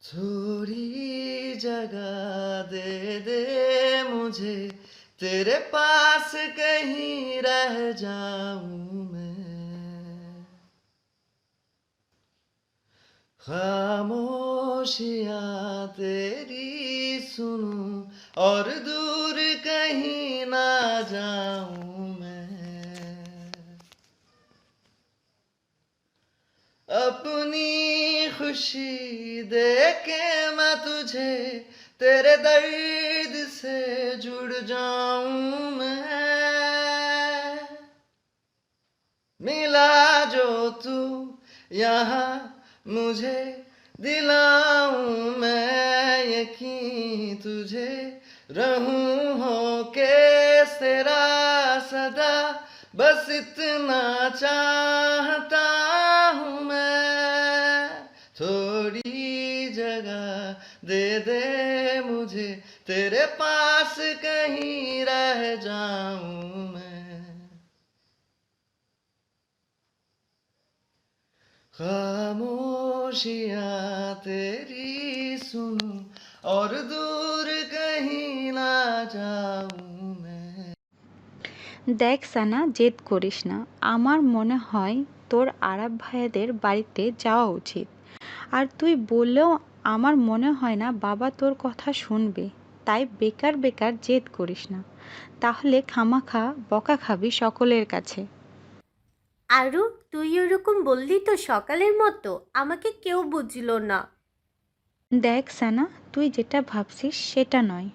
थोड़ी जगह दे दे मुझे, तेरे पास कहीं रह जाऊं मैं। खामोशियाँ तेरी सुनूं और दूर कहीं ना जाऊं मैं। अपनी खुशी दे के मैं तुझे, तेरे दर्द से जुड़ जाऊं मैं। मिला जो तू यहाँ मुझे, दिलाऊं मैं यकीन तुझे, रहूं होके तेरा सदा, बस इतना चाहता हूँ मैं। थोड़ी जगह दे दे मुझे, तेरे पास कहीं रह जाऊं मैं। खामोशियाँ तेरी सुनूं और दूर कहीं ना जाऊं मैं। দেখ সানা, জেদ করিস না। আমার মনে হয় তোর আরাব ভাইয়াদের বাড়িতে যাওয়া উচিত। আর তুই বললেও আমার মনে হয় না বাবা তোর কথা শুনবে। তাই বেকার বেকার জেদ করিস না, তাহলে খামাখা বকা খাবি সকলের কাছে। আরু, তুই ওরকম বললি তো সকালের মতো, আমাকে কেউ বুঝলো না। দেখ সানা, তুই যেটা ভাবছিস সেটা নয়।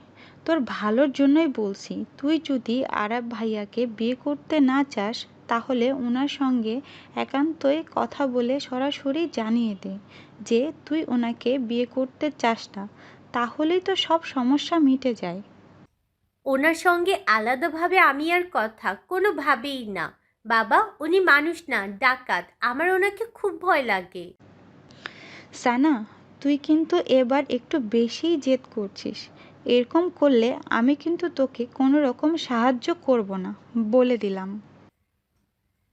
তোর ভালোর জন্যই বলছি। তুই যদি আরাব ভাইয়াকে বিয়ে করতে না চাস, তাহলে ওনার সঙ্গে একান্তই কথা বলে সরাসরি জানিয়ে দে যে তুই ওনাকে বিয়ে করতে চাস না। তাহলেই তো সব সমস্যা মিটে যায়। ওনার সঙ্গে আলাদাভাবে আমি আর কথা কোনোভাবেই না। বাবা, উনি মানুষ না, ডাকাত। আমার ওনাকে খুব ভয় লাগে। সানা, তুই কিন্তু এবার একটু বেশিই জেদ করছিস। এরকম করলে আমি কিন্তু তোকে কোনো রকম সাহায্য করব না, বলে দিলাম।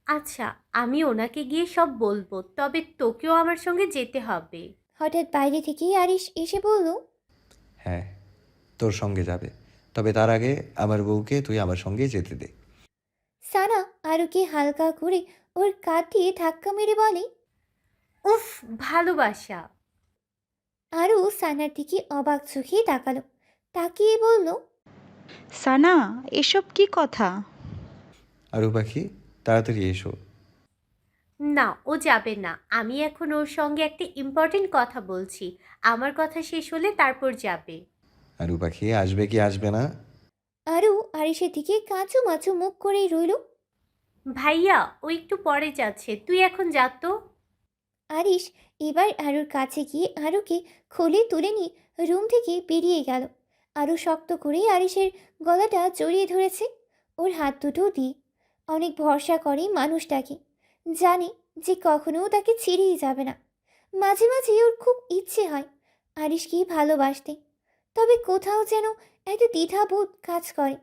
আচ্ছা, আমি ওনাকে গিয়ে সব বলবো, তবে তোকেও আমার সঙ্গে যেতে হবে। হঠাৎ বাইরে থেকে আরিশ এসে বলল, হ্যাঁ, তোর সঙ্গে যাবে, তবে তার আগে আমার বউকে তুই আমার সঙ্গে যেতে দে। সানা আরুকে হালকা করে ওর কাঁধ দিয়ে ধাক্কা মেরে বলে। উফ, ভালোবাসা। আরু সানার দিকে অবাক চোখে তাকালো, তাকিয়ে বলল, সানা, এসব কি কথা? আরু পাখি, তাড়াতাড়ি এসো। না, ও যাবে না। আমি এখন ওর সঙ্গে একটা ইম্পর্টেন্ট কথা বলছি। আমার কথা শেষ হলে তারপর যাবে। আরু পাখি আসবে কি আসবে না? আরু আরিশের দিকে কাঁচু মাচু মুখ করেই রইল। ভাইয়া, ও একটু পরে যাচ্ছে, তুই এখন যা তো। আরিশ এবার আরুর কাছে গিয়ে আরুকে কোলে তুলে নিয়ে রুম থেকে বেরিয়ে গেল। আরু শক্ত করে আরিশের গলাটা জড়িয়ে ধরেছে ওর হাত দুটো দিয়ে। অনেক ভরসা করে মানুষটাকে, জানে যে কখনো তাকে ছেড়েই যাবে না। মাঝে মাঝে ওর খুব ইচ্ছে হয় আরিশকে ভালোবাসতে, তবে কোথাও যেন একটা দ্বিধাবোধ কাজ করে।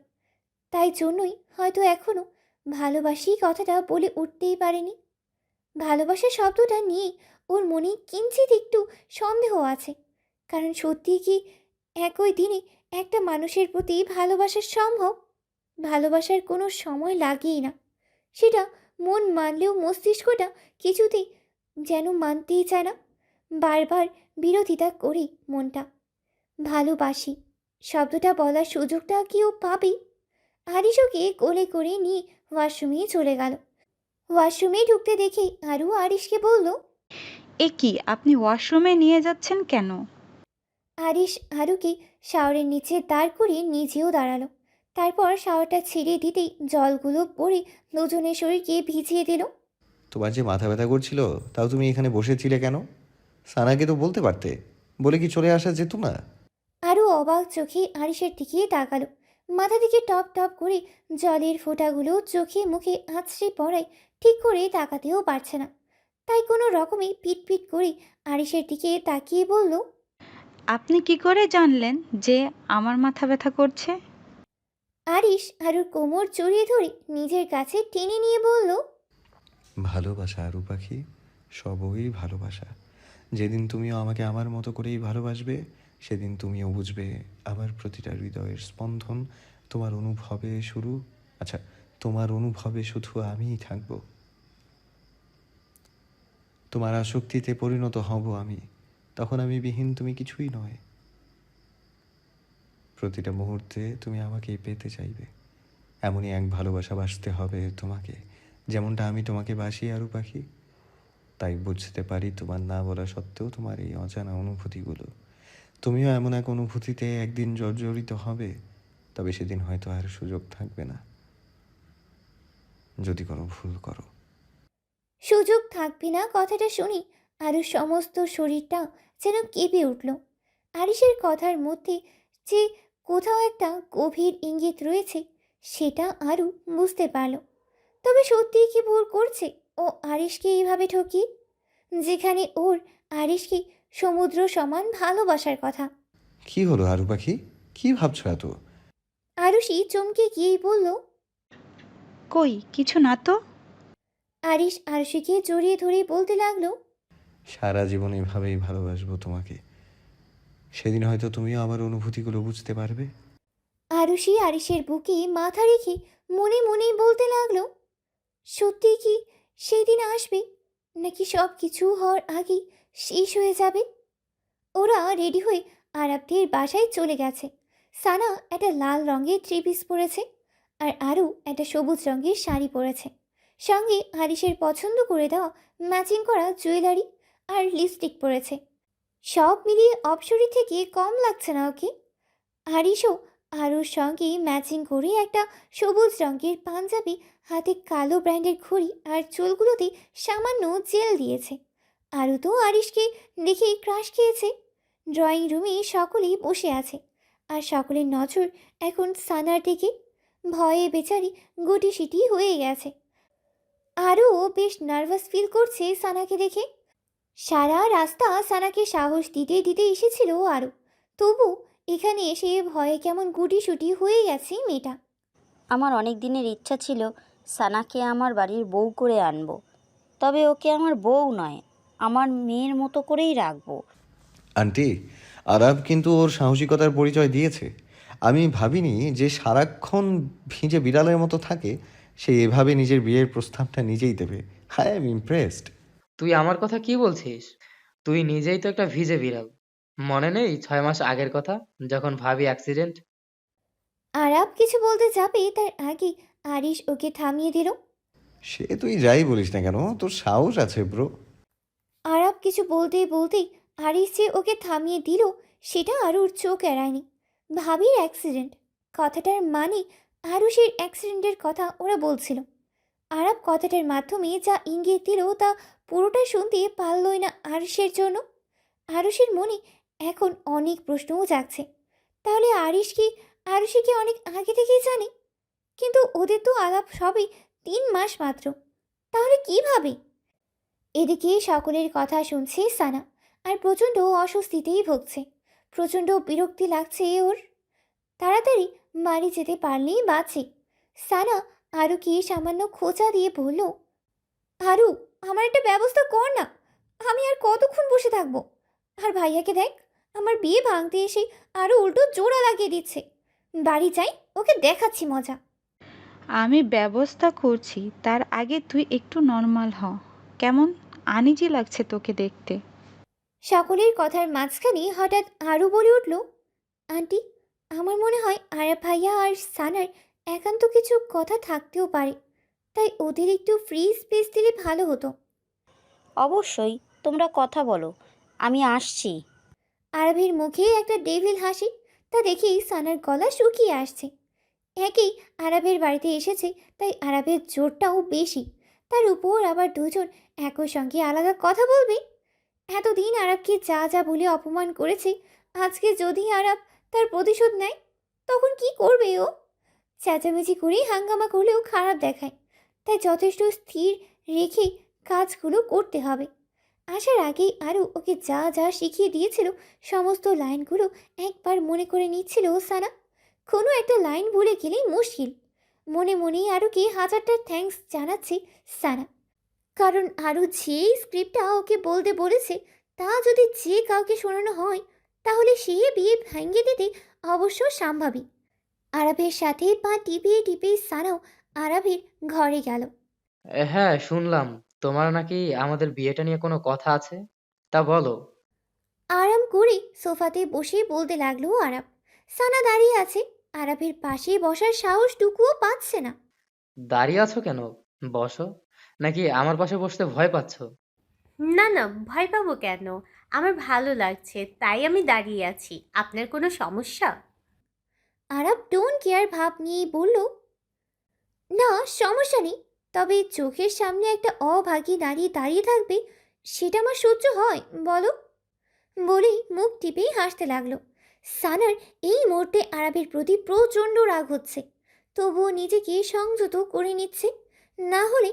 তাই জন্যই হয়তো এখনো ভালোবাসি কথাটা বলে উঠতেই পারেনি। ভালোবাসা শব্দটা নিয়ে ওর মনে কিঞ্চিত একটু সন্দেহ আছে, কারণ সত্যি কি একই দিনে একটা মানুষের প্রতি ভালোবাসা সম্ভব? ভালোবাসার কোনো সময় লাগেই না, সেটা মন মানলেও মস্তিষ্কটা কিছুতেই যেন মানতেই চায় না। বারবার বিরোধিতা করে মনটা। ভালোবাসি শব্দটা বলার সুযোগটা কি ও পাবে? আরিশকে কোলে করে নিয়ে ওয়াশরুমে চলে গেল। ওয়াশরুমে ঢুকতে দেখে আরু আরিশকে বলল। এ কি, আপনি ওয়াশরুমে নিয়ে যাচ্ছেন কেন? আরিশ আরুকে শাওয়ারের নিচে দাঁড় করিয়ে নিজেও দাঁড়ালো। তারপর শাওয়ারটা ছেড়ে দিতেই জলগুলো পড়ে দুজনের শরীরকে ভিজিয়ে দিল। তোমার যে মাথা ব্যথা করছিল, তাও তুমি এখানে বসেছিলে কেন? সানাকে তো বলতে পারতে, বলে কি চলে আসা যেত না? আরু অবাক চোখে আরিশের দিকে তাকালো। মাথা থেকে টপ টপ করে জলের ফোঁটাগুলো চোখে মুখে আছড়ে পড়ায় ঠিক করে তাকাতেও পারছে না। তাই কোনো রকমে পিট পিট করে আরিশের দিকে তাকিয়ে বলল। আপনি কি করে জানলেন যে আমার মাথা ব্যথা করছে? আরিশ আরুর কোমর জড়িয়ে ধরে নিজের কাছে টেনে নিয়ে বলল। ভালোবাসা আরু পাখি, সবই ভালোবাসা। যেদিন তুমিও আমাকে আমার মতো করেই ভালোবাসবে, সেদিন তুমিও বুঝবে আমার প্রতিটা হৃদয়ের স্পন্দন তোমার অনুভবে শুরু আচ্ছা তোমার অনুভবে শুধু আমিই থাকব। তোমার আসক্তিতে পরিণত হব আমি। তখন আমি বিহীন তুমি কিছুই নয়। প্রতিটা মুহূর্তে তুমি আমাকেই পেতে চাইবে। এমনই এক ভালোবাসা বাসতে হবে তোমাকে, যেমনটা আমি তোমাকে বাসি আরু পাখি। তাই বুঝতে পারি তোমার না বলা সত্ত্বেও তোমার এই অজানা অনুভূতিগুলো। তুমিও এমন এক অনুভূতিতে একদিন জর্জরিত হবে, তবে সেদিন হয়তো আর সুযোগ থাকবে না, যদি কোনো ভুল করো। সুযোগ থাকবে না কথাটা শুনি আরুর সমস্ত শরীরটা যেন কেঁপে উঠল। আরিসের কথার মধ্যে যে কোথাও একটা গভীর ইঙ্গিত রয়েছে সেটা আরু বুঝতে পারল। তবে সত্যিই কি ভুল করছে ও আরিশকে এইভাবে ঠকিয়ে, যেখানে ওর আরিশকে সমুদ্র সমান ভালোবাসার কথা। কি হলো আরু পাখি? কি ভাবছো এত? আরুষি চমকে গিয়েই বলল। কই কিছু না তো। আরিশ আরুষিকে জড়িয়ে ধরে বলতে লাগলো। সারা জীবন এভাবেই ভালোবাসবো তোমাকে। সেদিন হয়তো তুমিও আমার অনুভূতিগুলো বুঝতে পারবে। আরুষি আরিশের বুকে মাথা রেখে মনে মনেই বলতে লাগলো, সত্যি কি সেই দিন আসবে, নাকি সব কিছু হওয়ার আগেই শেষ হয়ে যাবে? ওরা রেডি হয়ে আরাবদের বাসায় চলে গেছে। সানা একটা লাল রঙের থ্রি পিস পরেছে আর আরু একটা সবুজ রঙের শাড়ি পরেছে, সঙ্গে আরিশের পছন্দ করে দেওয়া ম্যাচিং করা জুয়েলারি আর লিপস্টিক পরেছে। সব মিলিয়ে অপসরি থেকে কম লাগছে না ওকে। আরিশও আরুর সঙ্গে ম্যাচিং করে একটা সবুজ রঙের পাঞ্জাবি, হাতে কালো ব্র্যান্ডের ঘড়ি আর চুলগুলোতে সামান্য জেল দিয়েছে। আরু তো আরিশকে দেখে ক্রাশ খেয়েছে। ড্রয়িং রুমে সকলেই বসে আছে আর সকলের নজর এখন সানার দিকে। ভয়ে বেচারি গুটিসিটি হয়ে গেছে। আরও বেশ নার্ভাস ফিল করছে সানাকে দেখে। সারা রাস্তা সানাকে সাহস দিতে দিতে এসেছিল আরও, তবু এখানে এসে ভয়ে কেমন গুটিসুটি হয়ে গেছে মেয়েটা। আমার অনেক দিনের ইচ্ছা ছিল সানাকে আমার বাড়ির বউ করে আনবো, তবে ওকে আমার বউ নয়, আমার মেয়ের মতো করেই রাখবো। আন্টি, আরাব কিন্তু ওর সাহসিকতার পরিচয় দিয়েছে। আমি ভাবিনি যে সারাক্ষণ ভিজে বিড়ালের মতো থাকে, সে এভাবে নিজের বিয়ের প্রস্তাবটা নিজেই দেবে। I am impressed. তুই আমার কথা কি বলছিস? তুই নিজেই তো একটা ভিজে বিড়াল। মনে নেই 6 মাস আগের কথা, যখন ভাবি অ্যাক্সিডেন্ট? আরাব কিছু বলতে যাবে তার আগে আরিশ ওকে থামিয়ে দিল। সে তুই যাই বলিস না কেন, তোর সাহস আছে ব্রো। আরাব কিছু বলতেই বলতেই আরিশ যে ওকে থামিয়ে দিল সেটা আরুর চোখ এড়ায়নি। ভাবির অ্যাক্সিডেন্ট কথাটার মানে আরুষের অ্যাক্সিডেন্টের কথা ওরা বলছিল। আরাব কথাটার মাধ্যমে যা ইঙ্গিত দিল তা পুরোটা শুনতে পারলই না আরুষের জন্য। আরুষের মনে এখন অনেক প্রশ্নও জাগছে। তাহলে আরুষি কি অনেক আগে থেকেই জানে? কিন্তু ওদের তো আলাপ সবে 3 মাস মাত্র, তাহলে কিভাবে? এদিকে সকলের কথা শুনছে সানা আর প্রচণ্ড অস্বস্তিতেই ভুগছে। প্রচণ্ড বিরক্তি লাগছে ওর। তাড়াতাড়ি বাড়ি যেতে পারলেই বাঁচে। সানা আরুকে সামান্য খোঁচা দিয়ে বলল, আরু, আমার একটা ব্যবস্থা কর না। আমি আর কতক্ষণ বসে থাকবো? আর ভাইয়াকে দেখ, আমার বিয়ে ভাঙতে এসে আরও উল্টো জোড়া লাগিয়ে দিচ্ছে। বাড়ি যাই, ওকে দেখাচ্ছি মজা। আমি ব্যবস্থা করছি, তার আগে তুই একটু নর্মাল হ। কেমন আনিজি লাগছে তোকে দেখতে। সকলের কথার মাঝখানে হঠাৎ আরও বলে উঠল, আন্টি, আমার মনে হয় আরাব ভাইয়া আর সানার একান্ত কিছু কথা থাকতেও পারে, তাই ওদের একটু ফ্রি স্পেস দিলে ভালো হতো। অবশ্যই, তোমরা কথা বলো, আমি আসছি। আরবের মুখে একটা ডেভিল হাসি, তা দেখেই সানার গলা শুকিয়ে আসছে। একেই আরবের বাড়িতে এসেছে, তাই আরবের জোরটাও বেশি। তার উপর আবার দুজন একই সঙ্গে আলাদা কথা বলবে। এতদিন আরবকে যা যা বলে অপমান করেছে, আজকে যদি আরব তার প্রতিশোধ নেয় তখন কি করবে ও? চেঁচামেচি করে হাঙ্গামা করলেও খারাপ দেখায়, তাই যথেষ্ট স্থির রেখে কাজগুলো করতে হবে। আসার আগেই আরও ওকে যা যা শিখিয়ে দিয়েছিল সমস্ত লাইনগুলো একবার মনে করে নিচ্ছিল সানা। কোনো একটা লাইন ভুলে গেলেই মুশকিল। মনে মনেই আরুকে হাজারটা থ্যাঙ্কস জানাচ্ছে সানা, কারণ আরও যেই স্ক্রিপ্টটা ওকে বলতে বলেছে তা যদি যে কাউকে শোনানো হয় তাহলে সে বিয়ে ভেঙে দিতে অবশ্য সম্ভাবী। আরাফের সাথে পা টিপিয়ে টিপিয়ে সানাও আরাফের ঘরে গেল। হ্যাঁ, শুনলাম তোমার নাকি আমাদের বিয়েটা নিয়ে কোনো কথা আছে। তা বলো। আরাম করে সোফাতে বসে বলতে লাগলো আরাফ। সানা দাঁড়িয়ে আছে, আরাফের পাশে বসার সাহসটুকুও পাচ্ছে না। দাঁড়িয়ে আছো কেন? বসো। নাকি আমার পাশে বসতে ভয় পাচ্ছো? না না, ভয় পাবো কেন? আমার ভালো লাগছে তাই আমি দাঁড়িয়ে আছি। আপনার কোনো সমস্যা? আরাফ ডোন্ট কেয়ার ভাব নিয়ে বলল, না সমস্যা নেই, তবে চোখের সামনে একটা অভাগী দাঁড়িয়ে দাঁড়িয়ে থাকবে, সেটা আমার সহ্য হয় বলো? বলেই মুখ টিপেই হাসতে লাগলো। সানার এই মুহূর্তে আরাবের প্রতি প্রচণ্ড রাগ হচ্ছে, তবুও নিজেকে সংযত করে নিচ্ছে, না হলে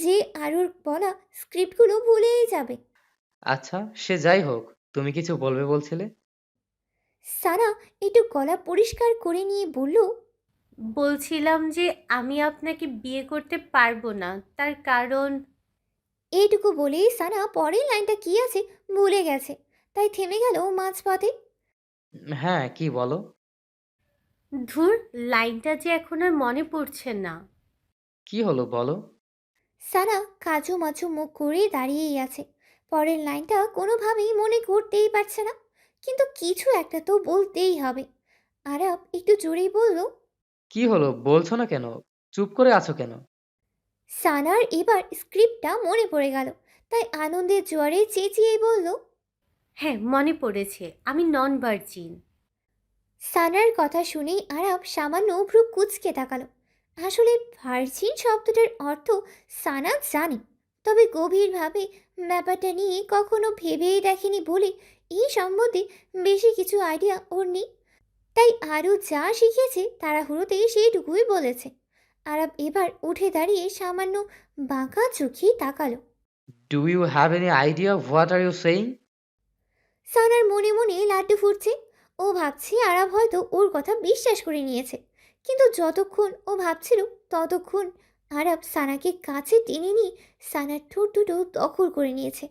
যে আরুর বলা স্ক্রিপ্টগুলো ভুলেই যাবে। আচ্ছা, সে যাই হোক, তুমি কিছু বলবে বলছিলে? সানা একটু গলা পরিষ্কার করে নিয়ে বলল, বলছিলাম যে আমি আপনাকে বিয়ে করতে পারবো না, তার কারণ এইটুকু বলেই সানা পরের লাইনটা কি আছে ভুলে গেছে, তাই থেমে গেল মাঝপথে। হ্যাঁ, কি বলো? ধুর, লাইনটা যে এখন আর মনে পড়ছে না। কি হলো বলো। সানা কাজু মাছু মুখ করে দাঁড়িয়েই আছে, পরের লাইনটা কোনোভাবেই মনে করতেই পারছে না, কিন্তু কিছু একটা তো বলতেই হবে। আরাব একটু জোরেই বলল। কি হলো বলছো না কেন? চুপ করে আছো কেন? সানার এবার স্ক্রিপ্টটা মনে পড়ে গেল, তাই আনন্দের জোয়ারে চেঁচিয়েই বলল। হ্যাঁ, মনে পড়েছে, আমি নন ভার্জিন। সানার কথা শুনেই আরাব সামান্য ভ্রু কুঁচকে তাকালো। আসলে ভার্জিন শব্দটার অর্থ সানা জানে, তবে গভীরভাবে ব্যাপারটা নিয়ে কখনো ভেবেই দেখেনি বলে এই সম্বন্ধে বেশি কিছু আইডিয়া ওর নেই। তাই আরও যা শিখেছে তাড়াহুড়োতে সেইটুকুই বলেছে। আরব এবার উঠে দাঁড়িয়ে সামান্য বাঁকা চোখে তাকালো। Do you have any idea what are you saying? সানার মনে মনে লাড্ডু ফুটছে। ও ভাবছে আরাব হয়তো ওর কথা বিশ্বাস করে নিয়েছে, কিন্তু যতক্ষণ ও ভাবছিল ততক্ষণ আরাব সানাকে কাছে টেনে নিয়ে সানার ঠোঁট দুটো দখল করে নিয়েছে।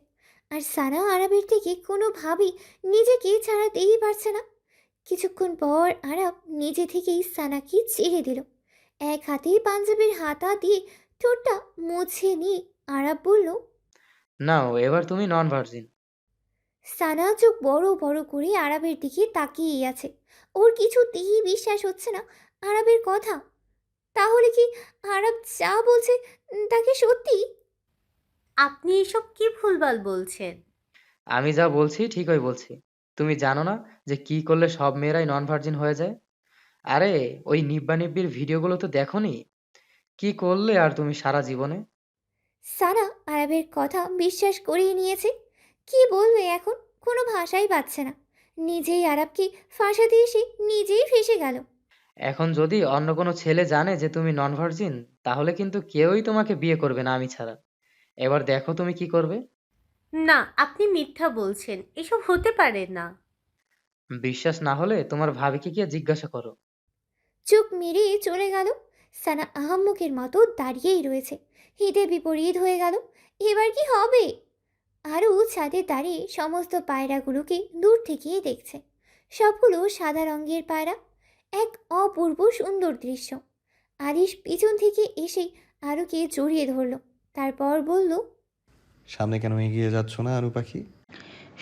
আর সানা আরাবের থেকে কোনোভাবেই নিজেকে ছাড়াতেই পারছে না। কিছুক্ষণ পর আরাব নিজে থেকেই সানাকে ছেড়ে দিল। এক হাতে পাঞ্জাবির হাতা দিয়ে ঠোঁটটা মুছে নিয়ে আরাব বলল। নাও, এবার তুমি নন ভার্জিন। সানা চোখ বড় বড় করে আরাবের দিকে তাকিয়েই আছে। ওর কিছুতেই বিশ্বাস হচ্ছে না আরাবের কথা। তাহলে কি আরাব যা বলছে তাকে সত্যি? আপনি এসব কি ভুলভাল বলছেন? আমি যা বলছি ঠিকই বলছি। তুমি জানো না যে কি করলে সব মেয়েরাই নন ভার্জিন হয়ে যায়? আরে, ওই নিব্বা নিব্বির ভিডিওগুলো তো দেখোনি? কি করলে আর তুমি সারা জীবনে? সানা আরাবের কথা বিশ্বাস করিয়ে নিয়েছে। কি বলবে এখন, কোনো ভাষাই পাচ্ছে না। নিজেই আরাবকে ফাঁসাতে এসে নিজেই ফেঁসে গেল। এখন যদি অন্য কোনো ছেলে জানে যে তুমি নন ভার্জিন, তাহলে কিন্তু কেউই তোমাকে বিয়ে করবে না আমি ছাড়া। এবার দেখো তুমি কি করবে। না, আপনি মিথ্যা বলছেন, এসব হতে পারে না। বিশ্বাস না হলে তোমার ভাবিকে গিয়ে জিজ্ঞাসা করো। চোখ মেরে চলে গেল। সানা আহাম্মকের মতো দাঁড়িয়েই রয়েছে, হিতে বিপরীত হয়ে গেল। এবার কি হবে? আরও ছাদে দাঁড়িয়ে সমস্ত পায়রাগুলোকে দূর থেকেই দেখছে। সবগুলো সাদা রঙের পায়রা, এক অপূর্ব সুন্দর দৃশ্য। আরিশ পিছন থেকে এসে আরুকে জড়িয়ে ধরল, তারপর বলল। সামনে কেন এগিয়ে যাচ্ছ না আরু পাখি?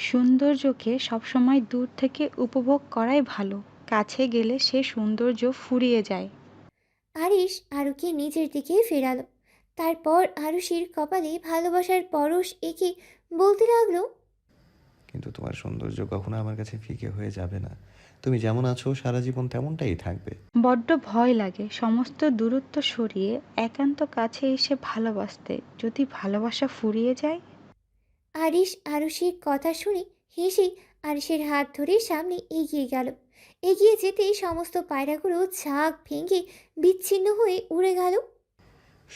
সৌন্দর্যকে সবসময় দূর থেকে উপভোগ করাই ভালো, কাছে গেলে সে সৌন্দর্য ফুরিয়ে যায়। আরিশ আরুকে নিজের দিকে ফেরালো, তারপর আরুষির কপালে ভালোবাসার পরশ এঁকে বলতে লাগলো। কিন্তু তোমার সৌন্দর্য কখনো আমার কাছে ফিকে হয়ে যাবে না। তুমি যেমন আছো সারা জীবন তেমনটাই থাকবে। বড্ড ভয় লাগে সমস্ত দূরত্ব সরিয়ে একান্ত কাছে এসে ভালোবাসতে, যদি ভালোবাসা ফুরিয়ে যায়। আরিশ আরুষির কথা শুনে হেসে আরিশের হাত ধরে সামনে এগিয়ে গেল। এগিয়ে যেতেই সমস্ত পায়রাগুলো ঝাঁক ভেঙে বিচ্ছিন্ন হয়ে উড়ে গেল।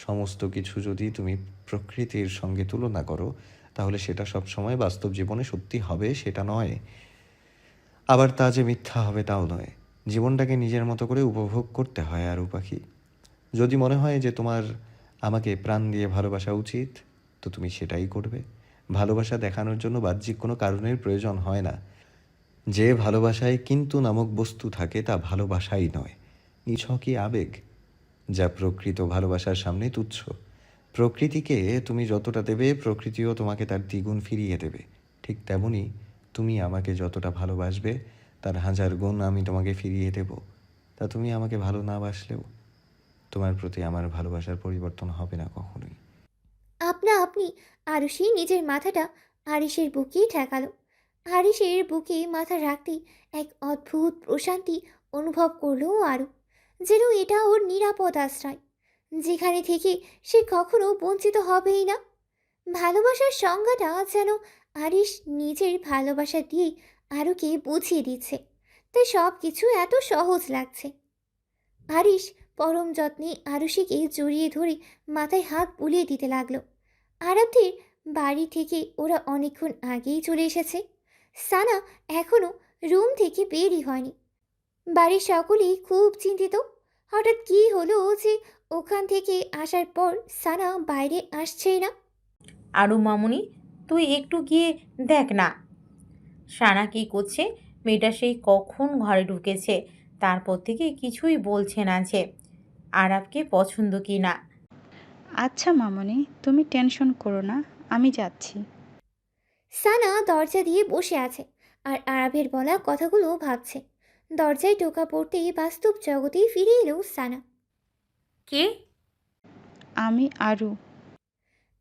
সমস্ত কিছু যদি তুমি প্রকৃতির সঙ্গে তুলনা করো, তাহলে সেটা সবসময় বাস্তব জীবনে সত্যি হবে সেটা নয়, আবার তা যে মিথ্যা হবে তাও নয়। জীবনটাকে নিজের মতো করে উপভোগ করতে হয় আরু পাখি। যদি মনে হয় যে তোমার আমাকে প্রাণ দিয়ে ভালোবাসা উচিত, তো তুমি সেটাই করবে। ভালোবাসা দেখানোর জন্য বাহ্যিক কোনো কারণের প্রয়োজন হয় না। যে ভালোবাসায় কিন্তু নামক বস্তু থাকে তা ভালোবাসাই নয়, নিছকই আবেগ, যা প্রকৃত ভালোবাসার সামনে তুচ্ছ। প্রকৃতিকে তুমি যতটা দেবে, প্রকৃতিও তোমাকে তার দ্বিগুণ ফিরিয়ে দেবে। ঠিক তেমনি তুমি আমাকে যতটা ভালোবাসবে, তার 1000 গুণ আমি তোমাকে ফিরিয়ে দেব। তা তুমি আমাকে ভালো না বাসলেও তোমার প্রতি আমার ভালোবাসার পরিবর্তন হবে না কখনোই। আপনা আপনি আরুষি নিজের মাথাটা আরিসের বুকেই ঠেকালো। আরিসের বুকে মাথা রাখতেই এক অদ্ভুত প্রশান্তি অনুভব করলো আরু, যেন এটা ওর নিরাপদ আশ্রয়, যেখানে থেকে সে কখনো বঞ্চিত হবেই না। ভালোবাসার সংজ্ঞাটা যেন আরিশ নিজের ভালোবাসা দিয়ে আরুকে বুঝিয়ে দিচ্ছে, তাই সব কিছু এত সহজ লাগছে। আরিশ পরম যত্নে আরুষিকে জড়িয়ে ধরে মাথায় হাত বুলিয়ে দিতে লাগলো। আরবদের বাড়ি থেকে ওরা অনেকক্ষণ আগেই চলে এসেছে। সানা এখনো রুম থেকে বেরই হয়নি। বাড়ির সকলেই খুব চিন্তিত। হঠাৎ কী হলো যে ওখান থেকে আসার পর সানা বাইরে আসছেই না। আরু মামুনি, তুই একটু গিয়ে দেখ না সানা কী করছে। মেয়েটা সেই কখন ঘরে ঢুকেছে, তারপর থেকে কিছুই বলছে না যে আরাবকে পছন্দ কি না। আচ্ছা মামনি, তুমি টেনশন করো না, আমি যাচ্ছি। সানা দরজা দিয়ে বসে আছে আর আরবের বলা কথাগুলো ভাবছে। দরজায় টোকা পড়তেই বাস্তব জগতেই ফিরে এলো সানা। কে? আমি আরু।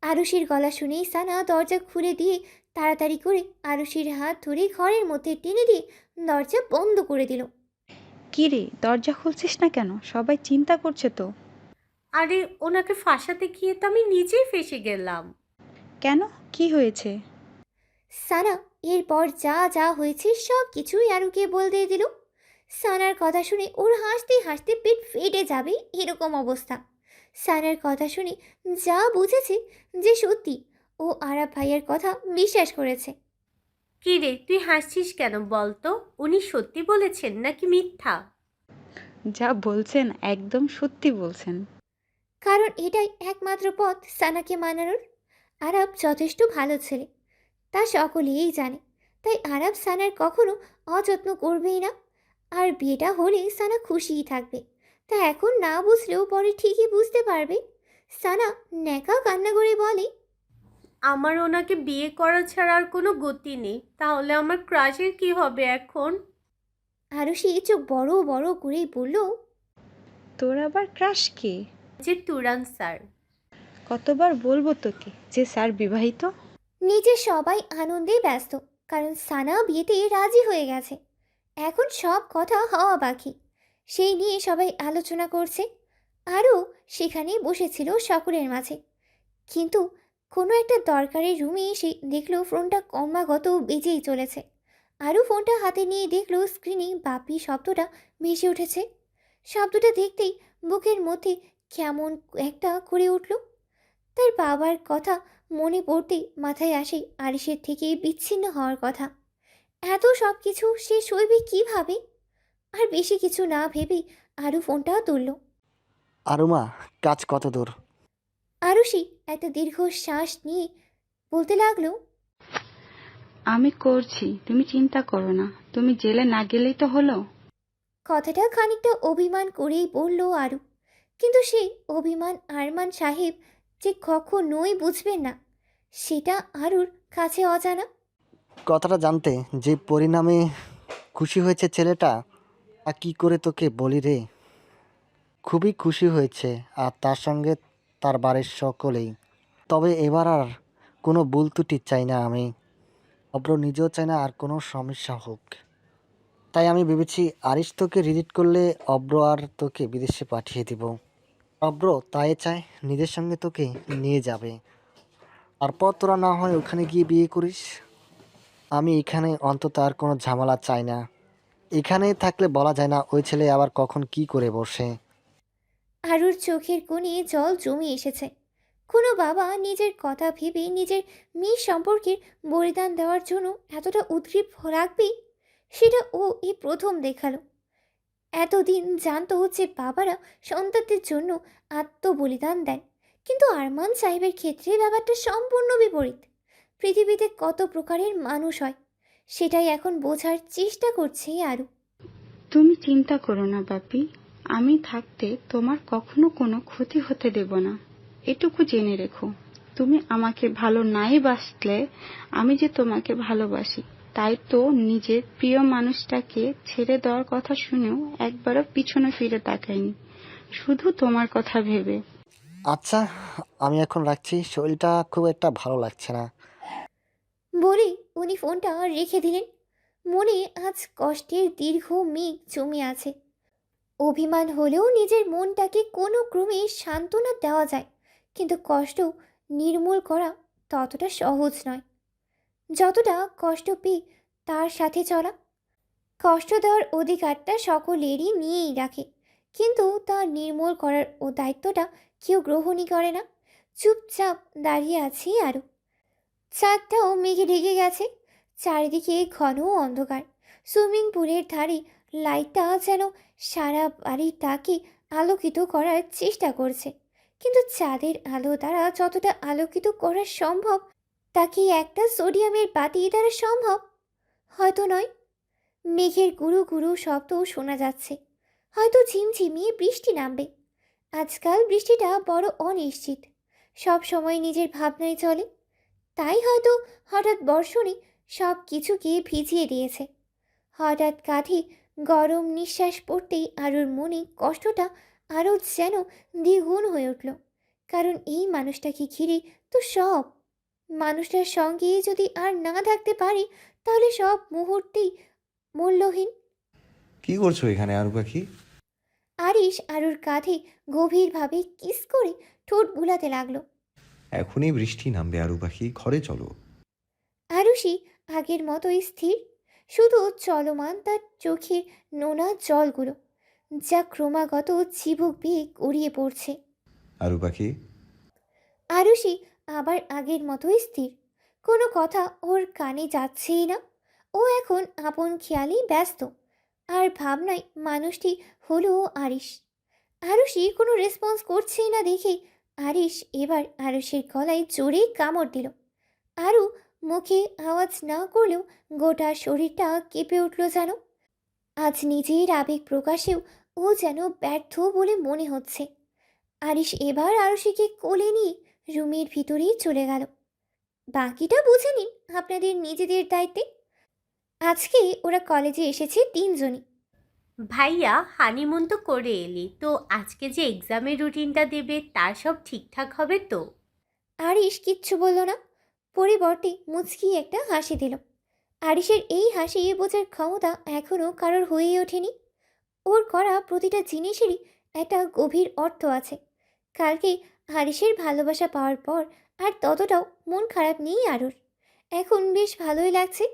আরুষির গলা শুনেই সানা দরজা খুলে দিয়ে তাড়াতাড়ি করে আরুষির হাত ধরে ঘরের মধ্যে টেনে দিয়ে দরজা বন্ধ করে দিল। কী রে, দরজা খুলছিস না কেন? সবাই চিন্তা করছে তো। আরে ওনাকে ফাঁসাতে গিয়ে তো আমি নিজেই ফেঁসে গেলাম। কেন, কি হয়েছে? সানা এরপর যা যা হয়েছে সব কিছুই আরুকে বলতে দিল। সানার কথা শুনে ওর হাসতে হাসতে পেট ফেটে যাবে এরকম অবস্থা। সানার কথা শুনে যা বুঝেছে যে সত্যি, ও আরাব ভাইয়ের কথা বিশ্বাস করেছে। কি রে, তুই হাসছিস কেন বল তো? উনি সত্যি বলেছেন নাকি মিথ্যা? যা বলছেন একদম সত্যি বলছেন। কারণ এটাই একমাত্র পথ সানাকে মানানোর। আরব যথেষ্ট ভালো ছেলে, তা সকলেই জানে। তাই আরব সানার কখনো অযত্ন করবেই না। আর বিয়েটা হলে সানা খুশিই থাকবে। তা এখন না বুঝলেও পরে ঠিকই বুঝতে পারবে। সানা ন্যাকা কান্না করে বলে, আমার ওনাকে বিয়ে করা ছাড়া আর কোনো গতি নেই। তাহলে আমার ক্রাশের কি হবে এখন? আরুষি চোখ বড় বড় করেই বলল, তোর আবার ক্রাশ কে? যে তুরান স্যার। কতবার বলবো তোকে যে স্যার বিবাহিত? নিজে সবাই আনন্দে ব্যস্ত, কারণ সানা বিয়েতে রাজি হয়ে গেছে। এখন সব কথা হওয়া বাকি, সেই নিয়ে সবাই আলোচনা করছে। আরও সেখানে বসেছিল সকলের মাঝে। কিন্তু কোনো একটা দরকারি রুমে এসে দেখলো ফোনটা ক্রমাগত বেজেই চলেছে। আরও ফোনটা হাতে নিয়ে দেখলো স্ক্রিনে বাপি শব্দটা ভেসে উঠেছে। শব্দটা দেখতেই বুকের মধ্যে কেমন একটা করে উঠল। তার বাবার কথা মনে পড়তেই মাথায় আসে আরিসের থেকে বিচ্ছিন্ন হওয়ার কথা। এত সব কিছু সে সইবে কীভাবে? আর বেশি কিছু না ভেবেই আরু ফোনটাও তুলল। আরুমা, কাজ কত দূর? আরুষি একটা দীর্ঘ শ্বাস নিয়ে বলতে লাগলো, আমি করছি, তুমি চিন্তা করো না। তুমি জেলে না গেলেই তো হলো। কথাটা খানিকটা অভিমান করেই বলল আরু। কিন্তু সেই অভিমান আরমান সাহেব যে কখনোই বুঝবেন না, সেটা আরুর কাছে অজানা। কথাটা জানতে যে পরিণামে খুশি হয়েছে ছেলেটা, তা কি করে তোকে বলি রে। খুবই খুশি হয়েছে, আর তার সঙ্গে তার বাড়ির সকলেই। তবে এবার আর কোনো ভুল ত্রুটি চাই না আমি। অব্র নিজেও চাই না আর কোনো সমস্যা হোক। তাই আমি ভেবেছি আরিশ তোকে রিজেক্ট করলে অব্র আর তোকে বিদেশে পাঠিয়ে দিব। অব্র তাই চায় নিজের সঙ্গে তোকে নিয়ে যাবে, তারপর তোরা না হয় ওখানে গিয়ে বিয়ে করিস। আমি এখানে অন্তত আর কোনো ঝামেলা চাই না। এখানে থাকলে বলা যায় না ওই ছেলে আবার কখন কি করে বসে। আরুর চোখের কোণে জল জমে এসেছে। কোনো বাবা নিজের কথা ভেবে নিজের মেয়ে সম্পর্কে বলিদান দেওয়ার জন্য এতটা উদ্গ্রীব রাখবে, সেটা ও এই প্রথম দেখালো। এতদিন জানতো যে বাবারা সন্তানদের জন্য আত্মবলিদান দেন, কিন্তু আরমান সাহেবের ক্ষেত্রে ব্যাপারটা সম্পূর্ণ বিপরীত। পৃথিবীতে কত প্রকারের মানুষ হয় সেটাই এখন বোঝার চেষ্টা করছে আরু। তুমি চিন্তা করো না বাপি, আমি থাকতে তোমার কখনো কোনো ক্ষতি হতে দেব না। এটুকু জেনে রেখো, তুমি আমাকে ভালো নাই বাসলে আমি যে তোমাকে ভালোবাসি, তাই তো নিজের প্রিয় মানুষটাকে ছেড়ে দেওয়ার কথা শুনেও একবারও পিছনে ফিরে তাকাইনি, শুধু তোমার কথা ভেবে। আচ্ছা, আমি এখন রাখছি, শরীরটা খুব একটা ভালো লাগছে না। বলেই উনি ফোনটা রেখে দিলেন। মনে আজ কষ্টের দীর্ঘ মেঘ জমে আছে। অভিমান হলেও নিজের মনটাকে কোনো ক্রমে সান্ত্বনা দেওয়া যায়, কিন্তু কষ্ট নির্মূল করা ততটা সহজ নয় যতটা কষ্ট পেয়ে তার সাথে চলা। কষ্ট দেওয়ার অধিকারটা সকলেরই নিয়েই রাখে, কিন্তু তা নির্মূল করার ও দায়িত্বটা কেউ গ্রহণই করে না। চুপচাপ দাঁড়িয়ে আছি আরও। চাঁদটাও মেঘে ঢেকে গেছে, চারিদিকে ঘন অন্ধকার। সুইমিং পুলের ধারে লাইটটা যেন সারা বাড়িটাকে আলোকিত করার চেষ্টা করছে, কিন্তু চাঁদের আলো দ্বারা যতটা আলোকিত করা সম্ভব তা কি একটা সোডিয়ামের বাতি দ্বারা সম্ভব? হয়তো নয়। মেঘের গুরু গুরু শব্দ শোনা যাচ্ছে, হয়তো ঝিমঝিমিয়ে বৃষ্টি নামবে। আজকাল বৃষ্টিটা বড় অনিশ্চিত, সব সময় নিজের ভাবনায় চলে। তাই হয়তো হঠাৎ বর্ষণে সব কিছুকে ভিজিয়ে দিয়েছে। হঠাৎ কাঁধে গরম নিঃশ্বাস পড়তেই আরুর মনে কষ্টটা আরও যেন দ্বিগুণ হয়ে উঠল, কারণ এই মানুষটাকে ঘিরে তো সব। মানুষটার সঙ্গে যদি আর না থাকতে পারে তাহলে সব মুহূর্তেই মূল্যহীন। কি করছো এখানে আরু পাখি? আরিশ আরুর কাঁধে গভীরভাবে কিস করে ঠোঁট বুলাতে লাগলো। এখনই বৃষ্টি নামবে আরু পাখি, ঘরে চলো। আরুষি আগের মতোই স্থির, শুধু চলমান তার চোখের নোনা জলগুলো, যা ক্রমাগত চিবুক বেয়ে গড়িয়ে পড়ছে। আরু পাখি, আরুষি আবার আগের মতোই স্থির, কোনো কথা ওর কানে যাচ্ছেই না। ও এখন আপন খেয়ালেই ব্যস্ত, আর ভাবনায় মানুষটি হলো আরিশ। আরুষি কোনো রেসপন্স করছেই না দেখে আরিশ এবার আরুষের গলায় জোরে কামড় দিল। আরু মুখে আওয়াজ না করলেও গোটা শরীরটা কেঁপে উঠল যেন। আজ নিজের আবেগ প্রকাশেও ও যেন ব্যর্থ বলে মনে হচ্ছে। আরিশ এবার আরুষিকে কোলে নিয়ে রুমের ভিতরেই চলে গেল। বাকিটা বুঝে নিন আপনাদের নিজেদের দায়িত্বে। আজকে ওরা কলেজে এসেছে 3 জনই। ভাইয়া হানিমুন তো করে এলি, তো আজকে যে এক্সামের রুটিনটা দেবে তার সব ঠিকঠাক হবে তো? আরিশ কিচ্ছু বলল না, পরিবর্তে মুচকি একটা হাসি দিল। আরিশের এই হাসি বোঝার ক্ষমতা এখনও কারোর হয়েই ওঠেনি। ওর করা প্রতিটা জিনিসেরই একটা গভীর অর্থ আছে। কালকে আরিশের ভালোবাসা পাওয়ার পর আর ততটাও মন খারাপ নেই আরুর। এখন বেশ ভালোই লাগছে।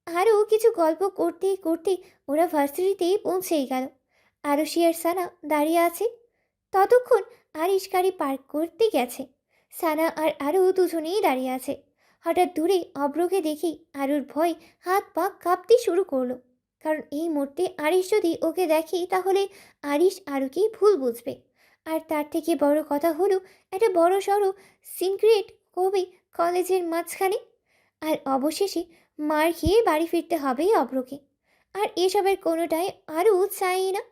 আরও কিছু গল্প করতে করতে ওরা ভার্সিটিতেই পৌঁছেই গেল। আরুষি আর সানা দাঁড়িয়ে আছে। ততক্ষণ আরিশ গাড়ি পার্ক করতে গেছে। সানা আর আরও দুজনেই দাঁড়িয়ে আছে। হঠাৎ দূরে অব্রকে দেখি আরুর ভয় হাত পা কাঁপতে শুরু করলো, কারণ এই মুহূর্তে আরিশ যদি ওকে দেখে তাহলে আরিশ আরুকে ভুল বুঝবে। আর তার থেকে বড় কথা হলো একটা বড় সড়ো সিক্রেট কবে কলেজের মাঝখানে। আর অবশেষে মার খেয়ে বাড়ি ফিরতে হবে অব্রকে। আর এসবের কোনোটাই আরও চাই না,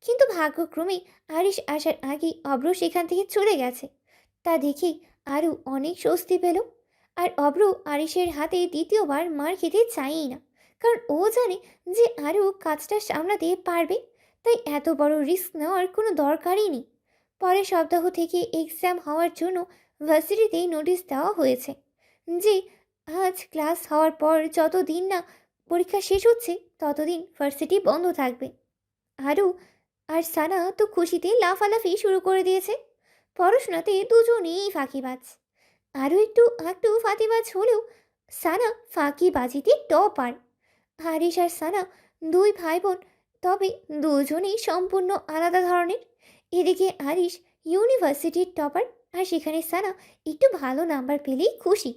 কিন্তু ভাগ্যক্রমে আরিশ আসার আগেই অব্র সেখান থেকে চলে গেছে। তা দেখে আরও অনেক স্বস্তি পেল। আর অব্র আরিশের হাতে দ্বিতীয়বার মার খেতে চায়ই না, কারণ ও জানে যে আরও কাজটা সামলাতে পারবে। তাই এত বড় রিস্ক নেওয়ার কোনো দরকারই নেই। পরের সপ্তাহ থেকে এক্সাম হওয়ার জন্য ভার্সিটিতে নোটিশ দেওয়া হয়েছে যে আজ ক্লাস হওয়ার পর যতদিন না পরীক্ষা শেষ হচ্ছে ততদিন ভার্সিটি বন্ধ থাকবে। আরু আর সানা তো খুশিতে লাফালাফি শুরু করে দিয়েছে। পড়াশোনাতে দুজনেই ফাঁকিবাজ। আরও একটু ফাঁকিবাজ হলেও সানা ফাঁকিবাজিতে টপার। হারিস আর সানা 2 ভাই বোন, তবে দুজনেই সম্পূর্ণ আলাদা ধরনের। এদিকে আরিশ ইউনিভার্সিটির টপার, আর সেখানে সানা একটু ভালো নাম্বার পেলেই খুশি।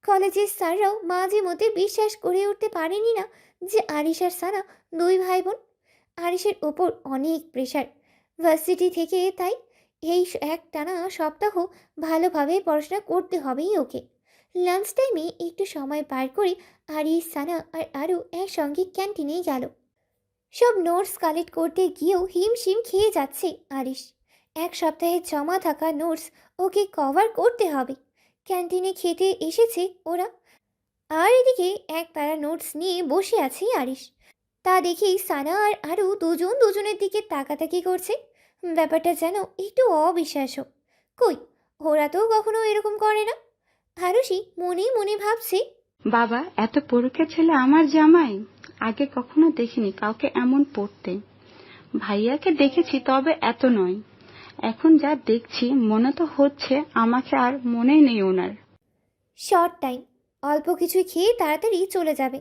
কলেজের স্যাররাও মাঝে মধ্যে বিশ্বাস করে উঠতে পারেনি না যে আরিশ আর সানা 2 ভাই বোন। আরিশের ওপর অনেক প্রেশার ভার্সিটি থেকে, তাই এই একটানা সপ্তাহ ভালোভাবে পড়াশোনা করতে হবেই ওকে। লাঞ্চ টাইমে একটু সময় পার করে আরিশ, সানা আর আরু একসঙ্গে ক্যান্টিনে গেল। সব নোটস কালেক্ট করতে গিয়েও হিমশিম খেয়ে যাচ্ছে আরিশ। এক সপ্তাহে জমা থাকা নোটস ওকে কভার করতে হবে। ক্যান্টিনে খেতে এসেছে ওরা, আর এদিকে এক প্যারা নোটস নিয়ে বসে আছে আরিশ। তা দেখেই সানা আর আরু দুজন দুজনের দিকে তাকাতাকি করছে। ব্যাপারটা যেন একটু অবিশ্বাস্য। কই, ওরা তো কখনো এরকম করে না। আরুষি মনে মনে ভাবছে, বাবা, এত পরীক্ষা ছেলে আমার জামাই। আগে কখনো দেখিনি কাউকে এমন পড়তে। ভাইয়াকে দেখেছি, তবে এত নয়। এখন যা দেখছি মনে তো হচ্ছে আমাকে আর মনে নেই ওনার। শর্ট টাইম, অল্প কিছু খেয়ে তাড়াতাড়ি চলে যাবে,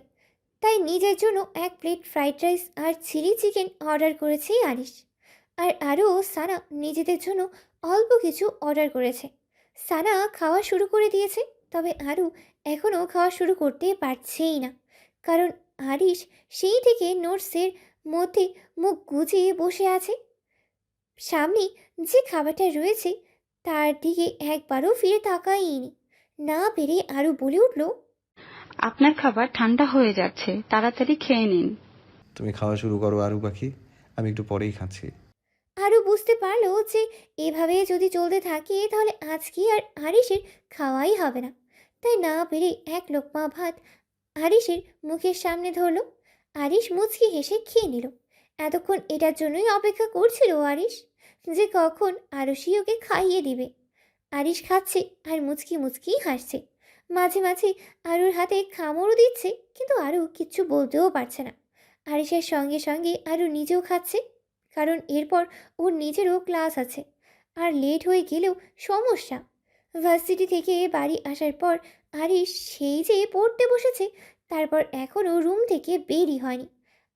তাই নিজের জন্য এক প্লেট ফ্রাইড রাইস আর চিলি চিকেন অর্ডার করেছে আরিশ। আর আরও সানা নিজেদের জন্য অল্প কিছু অর্ডার করেছে। সানা খাওয়া শুরু করে দিয়েছে, তবে আরু এখনও খাওয়া শুরু করতে পারছেই না, কারণ আরিশ সেই থেকে নোটসের মধ্যে মুখ গুজিয়ে বসে আছে। সামনে যে খাবারটা রয়েছে তার দিকে একবারও ফিরে তাকায়নি। না পেরে আরু বলে উঠল, আপনার খাবার ঠান্ডা হয়ে যাচ্ছে, তাড়াতাড়ি খেয়ে নিন। তুমি খাওয়া শুরু করো আরু পাখি, আমি একটু পরেই খাচ্ছি। আরও বুঝতে পারলো যে এভাবে যদি চলতে থাকে তাহলে আজকে আর আরিশের খাওয়াই হবে না। তাই না পেরে এক লোকমা ভাত আরিশের মুখের সামনে ধরলো। আরিশ মুচকি হেসে খেয়ে নিল। এতক্ষণ এটার জন্যই অপেক্ষা করছিল আরিশ, যে কখন আরুষি ওকে খাইয়ে দিবে। আরিশ খাচ্ছে আর মুচকি মুচকি হাসছে। মাঝে মাঝে আরুর হাতে খামড়ও দিচ্ছে, কিন্তু আরু কিচ্ছু বলতেও পারছে না। আরিশের সঙ্গে সঙ্গে আরু নিজেও খাচ্ছে, কারণ এরপর ওর নিজেরও ক্লাস আছে, আর লেট হয়ে গেলেও সমস্যা। ভার্সিটি থেকে বাড়ি আসার পর আরিশ সেই যে পড়তে বসেছে, তারপর এখনও রুম থেকে বেরই হয়নি।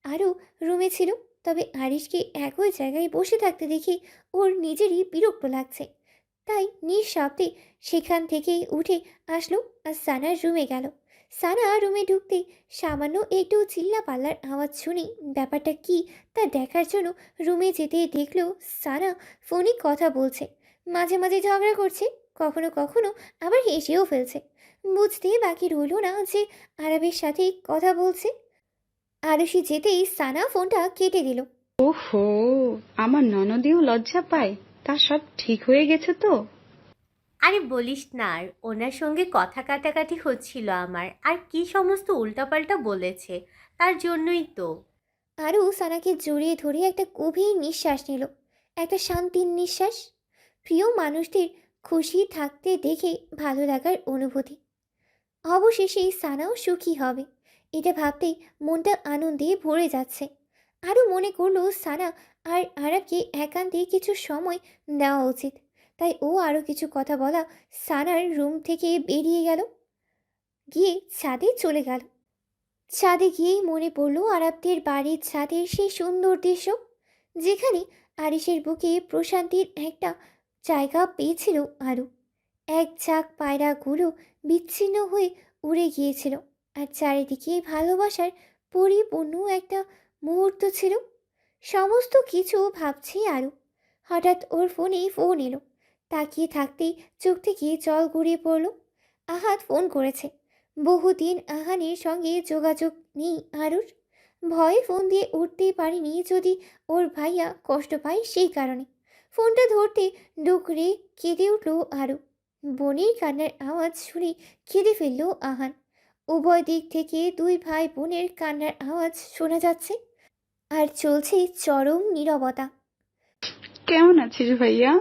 আরও রুমে ছিল, তবে আরিশকে একই জায়গায় বসে থাকতে দেখে ওর নিজেরই বিরক্ত লাগছে। তাই নিঃশব্দে সেখান থেকেই উঠে আসলো আর সানার রুমে গেল। সানা রুমে ঢুকতে সামান্য একটু চিল্লাপাল্লার আওয়াজ শুনে ব্যাপারটা কি তা দেখার জন্য রুমে যেতে দেখলো সানা ফোনে কথা বলছে। মাঝে মাঝে ঝগড়া করছে, কখনো কখনো আবার হেসেও ফেলছে। বুঝতে বাকি রইল না যে আরবের সাথে কথা বলছে। আরুষি যেতেই সানা ফোনটা কেটে দিল। ওহো, আমার ননদিও লজ্জা পায়। তা সব ঠিক হয়ে গেছে তো? আরে বলিস না, আর ওনার সঙ্গে কথা কাটাকাটি হচ্ছিল আমার, আর কি সমস্ত উল্টাপাল্টা বলেছে, তার জন্যই তো। আরও সানাকে জড়িয়ে ধরে একটা গভীর নিঃশ্বাস নিল, একটা শান্তির নিঃশ্বাস। প্রিয় মানুষদের খুশি থাকতে দেখে ভালো লাগার অনুভূতি। অবশেষে সানাও সুখী হবে, এটা ভাবতেই মনটা আনন্দে ভরে যাচ্ছে। আরও মনে করলো সানা আর আরবকে একান্তে কিছু সময় দেওয়া উচিত। তাই ও আরও কিছু কথা বলা সানার রুম থেকে বেরিয়ে গেল, গিয়ে ছাদে চলে গেল। ছাদে গিয়েই মনে পড়ল আরাবদের বাড়ির ছাদের সেই সুন্দর দৃশ্য, যেখানে আরিশের বুকে প্রশান্তির একটা জায়গা পেয়েছিল আরু। এক ঝাঁক পায়রাগুলো বিচ্ছিন্ন হয়ে উড়ে গিয়েছিল, আর চারিদিকে ভালোবাসার পরিপূর্ণ একটা মুহূর্ত ছিল। সমস্ত কিছু ভাবছি আরু। হঠাৎ ওর ফোনে ফোন এলো। তাকিয়ে থাকতেই চোখ থেকে জল গড়িয়ে পড়ল। আহাদ ফোন করেছে। বহুদিন আহানের সঙ্গে যোগাযোগ নেই আরুর। ভয়ে ফোন দিয়ে উঠতেই পারিনি যদি ওর ভাইয়া কষ্ট পায় সেই কারণে। ফোনটা ধরতে ডুকরে কেঁদে উঠল আরু। বোনের কান্নার আওয়াজ শুনে কেঁদে ফেলল আহান। উভয় দিক থেকে দুই ভাই বোনের কান্নার আওয়াজ শোনা যাচ্ছে, আর চলছে চরম নীরবতা। কেমন আছিস ভাইয়া?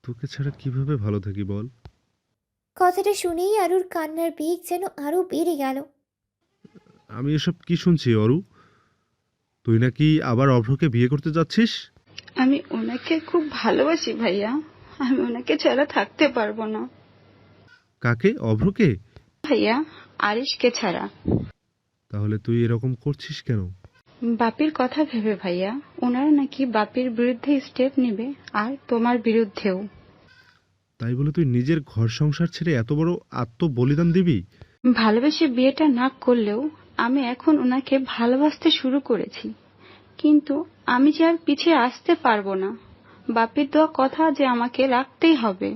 তোকে ছাড়া কিভাবে ভালো থাকি বল? কথাটা শুনেই আরুর কান্নার বেগ যেন আরো বেড়ে গেল। আমি এসব কি শুনছি অরু? তুই নাকি আবার অভ্রকে বিয়ে করতে যাচ্ছিস? আমি ওনাকে খুব ভালোবাসি ভাইয়া, আমি ওনাকে ছাড়া থাকতে পারবো না। কাকে? অভ্রকে? ভাইয়া, আরিশকে ছাড়া। তাহলে তুই এরকম করছিস কেন? বাপির কথা ভেবে ভাইয়া। ওনারা নাকি বাপির বিরুদ্ধে স্টেপ নেবে, আর তোমার বিরুদ্ধেও। তাই বলে তুই নিজের ঘর সংসার ছেড়ে এত বড় আত্মবলিদান দিবি? ভালোবেসে বিয়েটা না করলেও আমি এখন ওনাকে ভালোবাসতে শুরু করেছি, কিন্তু আমি যে আর পিছিয়ে আসতে পারবো না। বাপির দেওয়া কথা যে আমাকে রাখতেই হবে।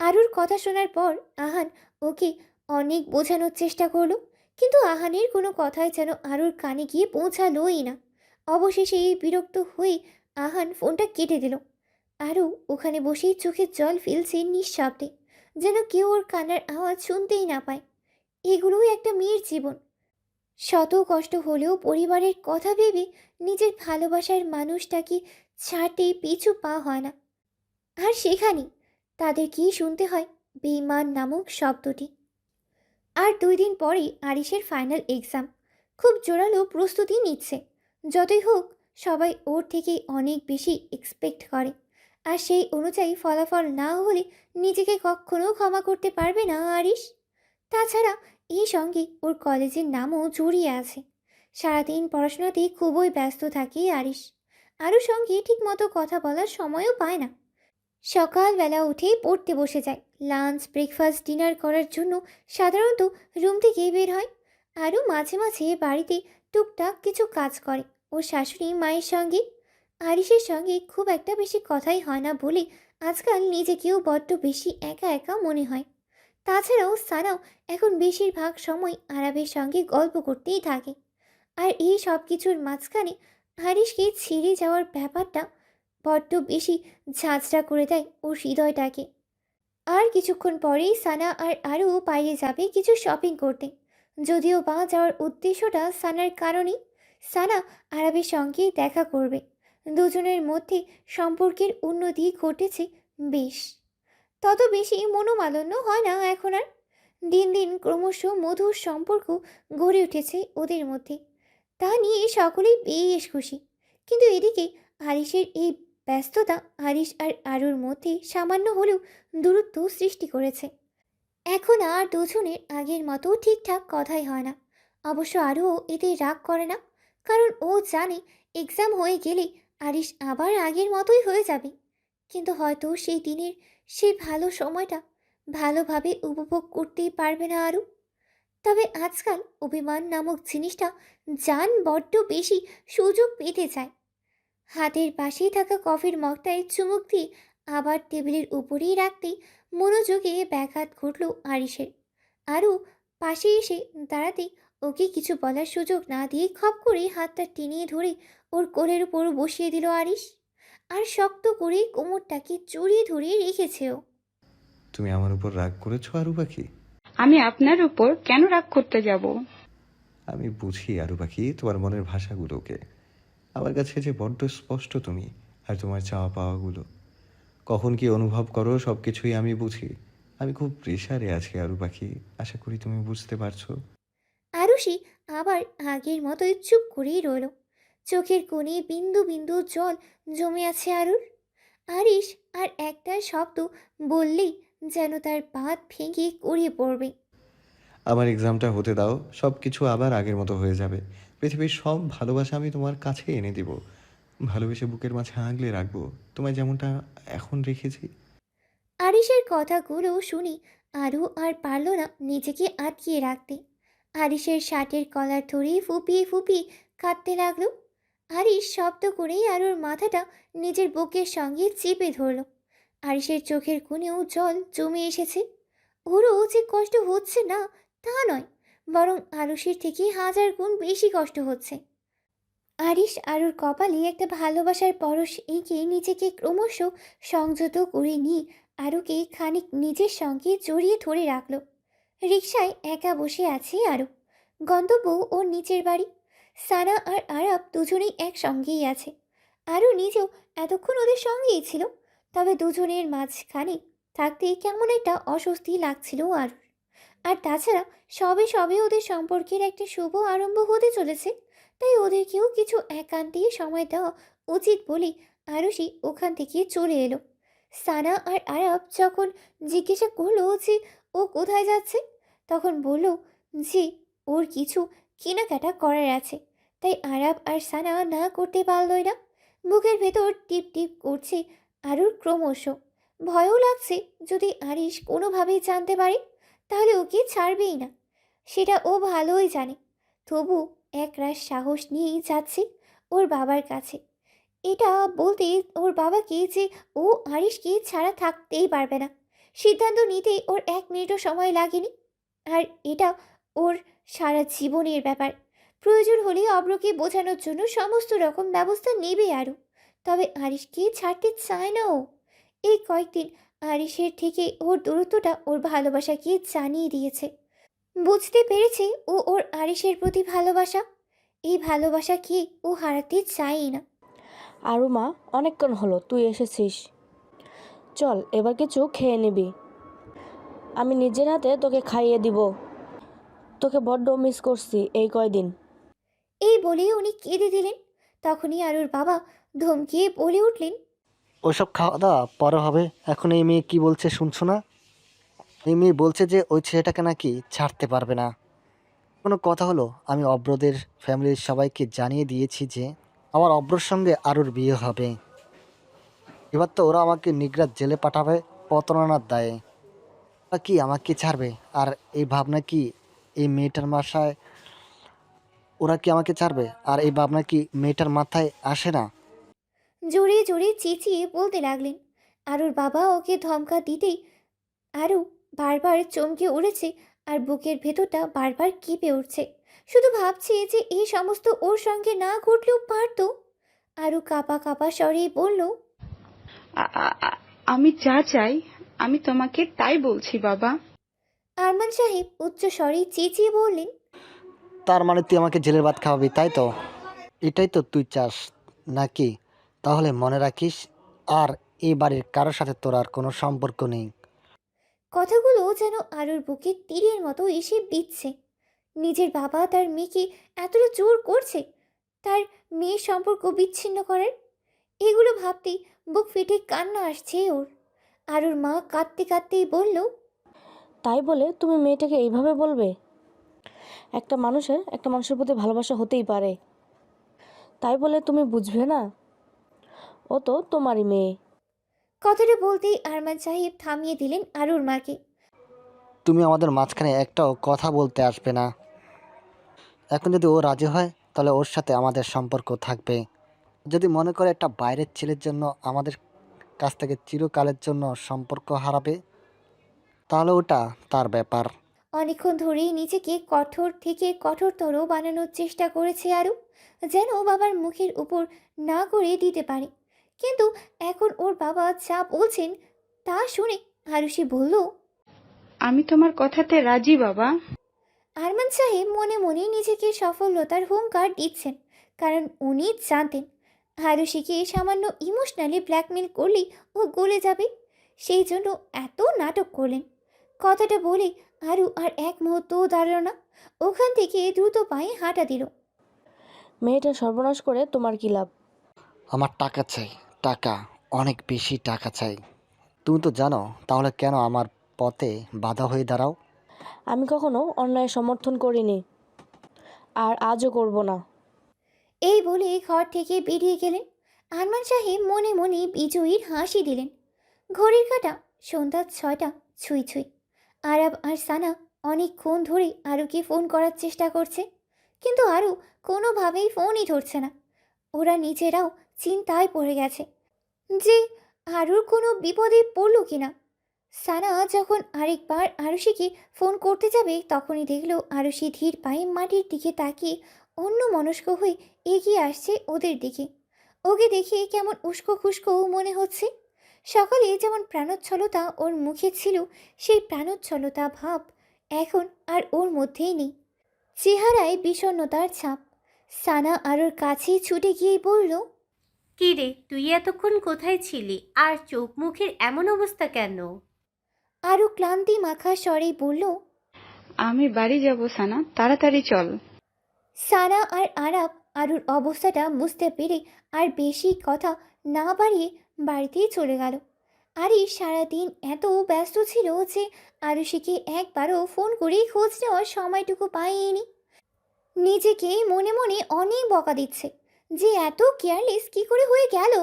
আরুর কথা শোনার পর আহান ওকে অনেক বোঝানোর চেষ্টা করলো, কিন্তু আহানের কোনো কথাই যেন আরুর কানে গিয়ে পৌঁছালোই না। অবশেষে বিরক্ত হয়ে আহান ফোনটা কেটে দিল। আরু ওখানে বসেই চোখের জল ফেলছে নিঃশব্দে, যেন কেউ ওর কান্নার আওয়াজ শুনতেই না পায়। এগুলোই একটা মেয়ের জীবন। শত কষ্ট হলেও পরিবারের কথা ভেবে নিজের ভালোবাসার মানুষটাকে ছাড়তে পিছু পা হয় না। আর সেখানে তাদের কি শুনতে হয় বেঈমান নামক শব্দটি। আর 2 দিন পরেই আরিশের ফাইনাল এক্সাম। খুব জোরালো প্রস্তুতি নিচ্ছে। যতই হোক, সবাই ওর থেকে অনেক বেশি এক্সপেক্ট করে, আর সেই অনুযায়ী ফলাফল না হলে নিজেকে কখনো ক্ষমা করতে পারবে না আরিশ। তাছাড়া এই সঙ্গে ওর কলেজের নামও জড়িয়ে আছে। সারাদিন পড়াশোনাতেই খুবই ব্যস্ত থাকে আরিশ। আরও সঙ্গে ঠিকমতো কথা বলার সময়ও পায় না। সকালবেলা উঠেই পড়তে বসে যায়। লাঞ্চ, ব্রেকফাস্ট, ডিনার করার জন্য সাধারণত রুম থেকে বের হয়। আরও মাঝে মাঝে বাড়িতে টুকটাক কিছু কাজ করে ওর শাশুড়ি মায়ের সঙ্গে। আরিশের সঙ্গে খুব একটা বেশি কথাই হয় না বলে আজকাল নিজেকেও বড্ড বেশি একা একা মনে হয়। তাছাড়াও সানাও এখন বেশিরভাগ সময় আরাবের সঙ্গে গল্প করতেই থাকে। আর এই সব কিছুর মাঝখানে আরিশকে ছেড়ে যাওয়ার ব্যাপারটা বড্ড বেশি ঝাঁঝরা করে দেয় ওর হৃদয়টাকে। আর কিছুক্ষণ পরেই সানা আর আরও বাইরে যাবে কিছু শপিং করতে। যদিও বা যাওয়ার উদ্দেশ্যটা সানার কারণেই। সানা আরবের সঙ্গে দেখা করবে। দুজনের মধ্যে সম্পর্কের উন্নতি ঘটেছে বেশ। তত বেশি মনোমালিন্য হয় না এখন আর। দিন দিন ক্রমশ মধুর সম্পর্ক গড়ে উঠেছে ওদের মধ্যে। তা নিয়ে সকলেই বেশ খুশি। কিন্তু এদিকে আরিশের এই ব্যস্ততা আরিশ আর আরুর মধ্যে সামান্য হলেও দূরত্ব সৃষ্টি করেছে। এখন আর দুজনের আগের মতো ঠিকঠাক কথাই হয় না। অবশ্য আরও এতে রাগ করে না, কারণ ও জানে এক্সাম হয়ে গেলে আরিশ আবার আগের মতোই হয়ে যাবে। কিন্তু হয়তো সেই দিনের সেই ভালো সময়টা ভালোভাবে উপভোগ করতেই পারবে না আরু। তবে আজকাল অভিমান নামক জিনিসটা জান বড্ড বেশি সুযোগ পেতে চায়। হাতের পাশেই থাকা কফির মগটায় চুমুক দিয়ে আবার টেবিলের উপরেই রাখতেই মনোযোগে ব্যাঘাত ঘটল আরিশের। আরও পাশে এসে দাঁড়াতেই ওকে কিছু বলার সুযোগ না দিয়ে খপ করে হাতটা টেনে ধরে ওর কোলের উপর বসিয়ে দিল আরিশ। আর শক্ত করে কোমরটাকে জড়িয়ে ধরে রেখেছে ও। তুমি আমার উপর রাগ করেছো আরু পাখি? আমি আপনার উপর কেন রাগ করতে যাব? আমি বুঝি আরু পাখি তোমার মনের ভাষাগুলোকে। আমার কাছে যে বড্ড স্পষ্ট তুমি, আর তোমার চাওয়া পাওয়াগুলো। কখন কি অনুভব করো সব কিছুই আমি বুঝি। আমি খুব প্রেশারে আছি আরু পাখি, আশা করি তুমি বুঝতে পারছো। আরুষি আবার আগের মতোই চুপ করেই রইল। চোখের কোণে বিন্দু বিন্দু জল জমে আছে আরুর। আরিশ আর একটা শব্দ বললেই যেন তার বাঁধ ভেঙে গড়িয়ে পড়বে। আমার এক্সামটা হতে দাও, সব কিছু আবার আগের মতো হয়ে যাবে। পৃথিবীর সব ভালোবাসা আমি তোমার কাছে এনে দিব। ভালোবেসে বুকের মাঝে আগলে রাখবো, তোমায় যেমনটা এখন রেখেছি। আরিশের কথাগুলো শুনে আরু আর পারল না নিজেকে আটকিয়ে রাখতে। আরিশের শার্টের কলার ধরে ফুপিয়ে ফুপিয়ে কাঁদতে লাগলো। আরিশ শব্দ করেই আরুর মাথাটা নিজের বুকের সঙ্গে চেপে ধরল। আরিশের চোখের কোণেও জল জমে এসেছে। ওরও যে কষ্ট হচ্ছে না তা নয়, বরং আরুষের থেকে 1000 গুণ বেশি কষ্ট হচ্ছে। আরিশ আরুর কপালে একটা ভালোবাসার পরশ এঁকে নিজেকে ক্রমশ সংযত করে নিয়ে আরুকে খানিক নিজের সঙ্গে জড়িয়ে ধরে রাখল। রিকশায় একা বসে আছে আরু। গন্তব্য ওর নিচের বাড়ি। সানা আর আরাব দুজনেই একসঙ্গেই আছে। আরু নিজেও এতক্ষণ ওদের সঙ্গেই ছিল। তবে দুজনের মাঝখানে থাকতে কেমন একটা অস্বস্তি লাগছিল আরুর। আর তাছাড়া সবে সবে ওদের সম্পর্কের একটা শুভ আরম্ভ হতে চলেছে, তাই ওদেরকেও কিছু একান্তে সময় দেওয়া উচিত বলে আরুষি ওখান থেকে চলে এলো। সানা আর আরাব যখন জিজ্ঞাসা করলো যে ও কোথায় যাচ্ছে, তখন বলল যে ওর কিছু কেনাকাটা করার আছে। তাই আরাব আর সানা না করতে পারলই না। বুকের ভেতর টিপ টিপ করছে আরুর ক্রমশ। ভয়ও লাগছে যদি আরিশ কোনোভাবেই জানতে পারে তাহলে ওকে ছাড়বেই না, সেটা ও ভালোই জানে। তবু একরাশ সাহস নিয়েই যাচ্ছে ওর বাবার কাছে, এটা বলতে ওর বাবাকে যে ও আরিশকে ছাড়া থাকতেই পারবে না। সিদ্ধান্ত নিতে ওর 1 মিনিটও সময় লাগেনি। আর এটা ওর সারা জীবনের ব্যাপার। প্রয়োজন হলে অব্রকে বোঝানোর জন্য সমস্ত রকম ব্যবস্থা নেবে আরও। তবে আরিশকে ছাড়তে চায় না ও। এই কয়েকদিন আরিশের থেকে ওর দূরত্বটা ওর ভালোবাসাকে জানিয়ে দিয়েছে। বুঝতে পেরেছে ও ওর আরিশের প্রতি ভালোবাসা। এই ভালোবাসাকে ও হারাতে চায়ই না। আরু মা, অনেকক্ষণ হলো তুই এসেছিস। চল এবার কিছু খেয়ে নিবি, আমি নিজের হাতে তোকে খাইয়ে দিব। তোকে বড্ড মিস করছি এই কয়দিন। এই বলে উনি কেঁদে দিলেন। তখনই আরুর বাবা ধমকিয়ে বলে উঠলেন, ওইসব খাওয়া দাওয়া পরে হবে, এখন এই মেয়ে কি বলছে শুনছো না? এই মেয়ে বলছে যে ওই ছেলেটাকে নাকি ছাড়তে পারবে না। কোনো কথা হলো, আমি অব্রদের ফ্যামিলির সবাইকে জানিয়ে দিয়েছি যে আমার অব্রর সঙ্গে আরুর বিয়ে হবে। এবার তো ওরা আমাকে নিগ্রাত জেলে পাঠাবে প্রতারণার দায়ে। ওরা কি আমাকে ছাড়বে? আর এই ভাবনা কি এই মেয়েটার মাথায়, ওরা কি আমাকে ছাড়বে আর এই ভাবনা কি মেয়েটার মাথায় আসে না? জোরে জোরে চেঁচিয়ে বলতে লাগলেন। আরুর বাবা ওকে ধমকা দিতেই আরু বারবার চমকে উঠেছে আর বুকের ভেতরটা বারবার কেঁপে উঠছে। শুধু ভাবছে যে এই সমস্ত ওর সঙ্গে না ঘটলেও পারতো। আরু কাঁপা কাঁপা স্বরে বলল, আমি যা চাই আমি তোমাকে তাই বলছি বাবা। আরমান সাহেব উচ্চ স্বরে চেঁচিয়ে বললেন, তার মানে তুই আমাকে জেলের ভাত খাওয়াবি, তাই তো? এটাই তো তুই চাস নাকি? তাহলে মনে রাখিস, আর এই বাড়ির কারোর সাথে তোর আর কোনো সম্পর্ক নেই। কথাগুলো যেন আরুর বুকে তীরের মতো এসে বিঁধছে। নিজের বাবা তার মেয়েকে এতটা জোর করছে তার মেয়ের সম্পর্ক বিচ্ছিন্ন করার। এগুলো ভাবতেই বুক ফেটে কান্না আসছে ওর। আরুর মা কাঁদতে কাঁদতেই বলল, তাই বলে তুমি মেয়েটাকে এইভাবে বলবে? একটা মানুষের প্রতি ভালোবাসা হতেই পারে, তাই বলে তুমি বুঝবে না? ও তো তোমারই মেয়ে। কথাটা বলতেই আরমান সাহেব থামিয়ে দিলেন আরুর মাকে। তুমি আমাদের মাঝখানে একটাও কথা বলতে আসবে না। এখন যদি ও রাজি হয় তাহলে ওর সাথে আমাদের সম্পর্ক থাকবে। যদি মনে করে একটা বাইরের ছেলের জন্য আমাদের কাছ থেকে চিরকালের জন্য সম্পর্ক হারাবে, তাহলে ওটা তার ব্যাপার। অনেকক্ষণ ধরেই নিজেকে কঠোর থেকে কঠোরতর বানানোর চেষ্টা করেছে আরু, যেন বাবার মুখের উপর না করে দিতে পারে। কিন্তু এখন ওর বাবা যা বলছেন তা শুনে আরুষি বলল, আমি তোমার কথাতে রাজি বাবা। আরমান সাহেব মনে মনে নিজেকে সফলতার হুঙ্কার দিচ্ছেন, কারণ উনি জানতেন আরুষিকে সামান্য ইমোশনালি ব্ল্যাকমেল করলেই ও গলে যাবে। সেই জন্য এত নাটক করলেন। কথাটা বলে আরু আর এক মুহূর্তও দাঁড়ালো না, ওখান থেকে দ্রুত পায়ে হাঁটা দিল। মেয়েটা সর্বনাশ করে তোমার কি লাভ? আমার টাকা চাই, টাকা, অনেক বেশি টাকা চাই। তুমি তো জানো, তাহলে কেন আমার পথে বাধা হয়ে দাঁড়াও? আমি কখনো অন্যায় সমর্থন করিনি, আর আজও করব না। এই বলে ঘর থেকে বেরিয়ে গেলেন। আরমান সাহেব মনে মনে বিজয়ীর হাসি দিলেন। ঘড়ির কাঁটা সন্ধ্যা 6টা ছুঁই ছুঁই। আরাব আর সানা অনেকক্ষণ ধরে আরুকে ফোন করার চেষ্টা করছে, কিন্তু আরু কোনোভাবেই ফোনই ধরছে না। ওরা নিজেরাও চিন্তায় পড়ে গেছে যে আরুর কোনো বিপদে পড়ল কিনা। সানা যখন আরেকবার আরুষিকে ফোন করতে যাবে তখনই দেখলো আরুষি ধীর পায়ে মাটির দিকে তাকিয়ে অন্য মনস্ক হয়ে এগিয়ে আসছে ওদের দিকে। ওকে দেখে কেমন উস্কো খুস্কো মনে হচ্ছে। সকালে যেমন প্রাণোচ্ছলতা ওর মুখে ছিল, সেই প্রাণোচ্ছলতা ভাব এখন আর ওর মধ্যেই নেই। চেহারায় বিষণ্ণতার ছাপ। সানা আরুর কাছে ছুটে গিয়ে বলল, কি রে, তুই এতক্ষণ কোথায় ছিলি আর চোখ মুখের এমন অবস্থা কেন? আরু ক্লান্তি মাখা স্বরে বলল, আমি বাড়ি যাব সানা, তাড়াতাড়ি চল। সানা আর আরাব আরুর অবস্থাটা বুঝতে পেরে আর বেশি কথা না বাড়িয়ে বাড়িতেই চলে গেল। আরিশ সারাদিন এত ব্যস্ত ছিল যে আরুষিকে একবারও ফোন করে খোঁজ নেওয়ার সময়টুকু পায়নি। নিজেকে মনে মনে অনেক বকা দিচ্ছে যে এত কেয়ারলেস কি করে হয়ে গেল।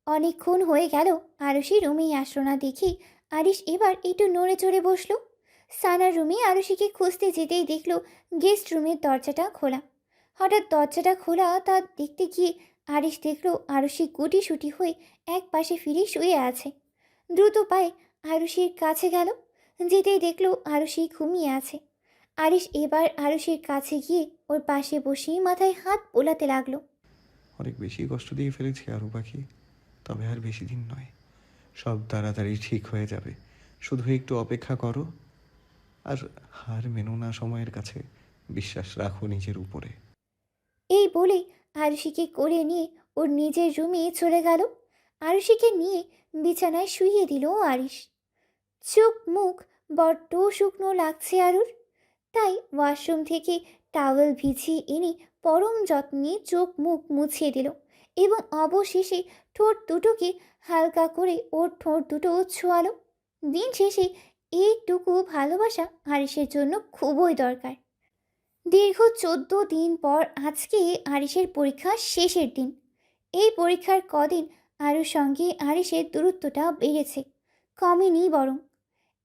অনেকক্ষণ হয়ে গেল আরুষি রুমেই আসলো না দেখি আরিশ এবার একটু নড়ে চড়ে বসলো। সানার রুমে আরুষিকে খুঁজতে যেতেই দেখলো গেস্ট রুমের দরজাটা খোলা। হঠাৎ দরজাটা খোলা তা দেখতে গিয়ে আরিশ দেখলো আরুষি গুটিসুটি হয়ে এক পাশে ফিরে শুয়ে আছে। দ্রুত পায়ে আরুষির কাছে গেল। যেতেই দেখলো আরুষি ঘুমিয়ে আছে। আরিশ এবার আরুষির কাছে গিয়ে ওর পাশে বসিয়ে মাথায় হাত বোলাতে লাগলো। অনেক বেশি কষ্ট দিয়ে ফেলেছি আরু পাখি, তবে আর বেশি দিন নয়। সব তাড়াতাড়ি ঠিক হয়ে যাবে, শুধু একটু অপেক্ষা করো। আর হার মেনো না সময়ের কাছে, বিশ্বাস রাখো নিজের উপরে। এই বলেই আরুষিকে কোলে নিয়ে ওর নিজের রুমে চলে গেল। আরুষিকে নিয়ে বিছানায় শুইয়ে দিল আরিশ। চোখ মুখ বড্ড শুকনো লাগছে আরুর, তাই ওয়াশরুম থেকে টাওয়েল ভিজিয়ে এনে পরম যত্নে চোখ মুখ মুছিয়ে দিল এবং অবশেষে ঠোঁট দুটোকে হালকা করে ওর ঠোঁট দুটো ছোঁয়ালো। দিন শেষে এইটুকু ভালোবাসা আরিশের জন্য খুবই দরকার। দীর্ঘ 14 দিন পর আজকে আরিশের পরীক্ষা শেষের দিন। এই পরীক্ষার কদিন আরুর সঙ্গে আরিশের দূরত্বটা বেড়েছে, কমেনি বরং।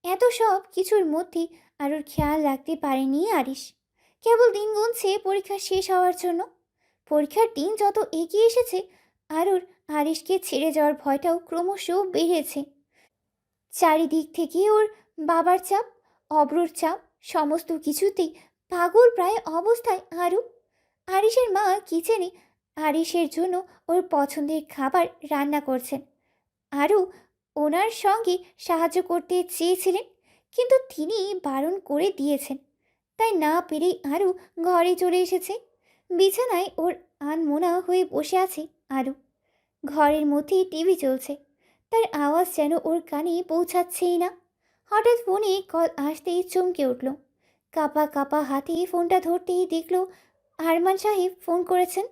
এত সব কিছুর মধ্যে আরুর খেয়াল রাখতে পারেনি আরিশ। কেবল দিন গুনছে পরীক্ষা শেষ হওয়ার জন্য। পরীক্ষার দিন যত এগিয়ে এসেছে আরুর আরিশকে ছেড়ে যাওয়ার ভয়টাও ক্রমশ বেড়েছে। চারিদিক থেকে ওর বাবার চাপ, অব্রর চাপ, সমস্ত কিছুতেই পাগল প্রায় অবস্থায় আরু। আরিশের মা কিচেনে আরিশের জন্য ওর পছন্দের খাবার রান্না করছেন। আরু ওনার সঙ্গে সাহায্য করতে চেয়েছিলেন, কিন্তু তিনি বারণ করে দিয়েছেন। তাই না পেরেই আরু ঘরে চলে এসেছে। বিছানায় ওর আনমোনা হয়ে বসে আছে আরু। ঘরের মধ্যে টিভি চলছে, তার আওয়াজ যেন ওর কানে পৌঁছাচ্ছেই না। হঠাৎ ফোনে কল আসতেই চমকে উঠল। কাঁপা কাঁপা হাতে ফোনটা ধরতেই দেখল আরমান সাহেব ফোন করেছেন।